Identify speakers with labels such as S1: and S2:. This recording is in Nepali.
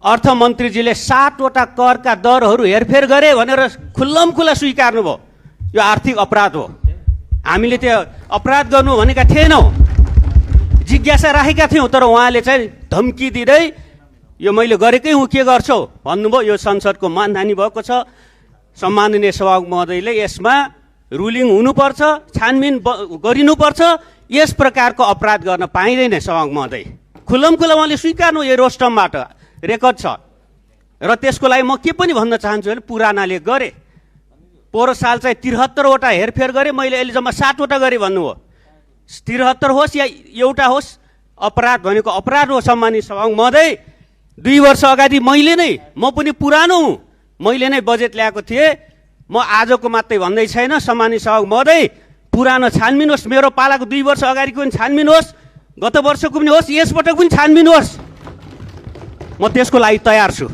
S1: अर्थमन्त्रीजीले 7वटा करका दरहरू हेरफेर गरे भनेर खुल्लमखुल्ला स्वीकार्नुभयो। यो आर्थिक अपराध हो। हामीले त्यो अपराध गर्नु भनेका थिएनौँ, जिज्ञासा राखेका थियौँ। तर उहाँले चाहिँ धम्की दिँदै यो मैले गरेकै हुँ, के गर्छौ भन्नुभयो। यो संसदको मानहानि भएको छ। सम्माननीय सभामुख महोदयले यसमा रुलिङ हुनुपर्छ, छानबिन गरिनुपर्छ। यस प्रकारको अपराध गर्न पाइँदैन सभामुख महोदय। खुल्लमखुल्ला उहाँले स्वीकार्नु, यो रोस्टमबाट रेकर्ड छ। र त्यसको लागि म के पनि भन्न चाहन्छु भने पुरानाले गरे। पोहोर साल चाहिँ 73वटा हेरफेर गरे, मैले अहिले जम्मा 7वटा गरेँ भन्नुभयो। 73 होस् या एउटा होस्, अपराध भनेको अपराध हो। सम्मानित सभामुख महोदय, 2 वर्ष अगाडि मैले नै, म पनि पुरानो हुँ, मैले नै बजेट ल्याएको थिएँ। म आजको मात्रै भन्दै छैन। सम्मानित सभामुख महोदय, पुरानो छानबिन होस्, मेरो पालाको 2 वर्ष अगाडिको पनि छानबिन होस्, गत वर्षको पनि होस्, यसपटक पनि छानबिन होस्। म त्यसको लागि तयार छु।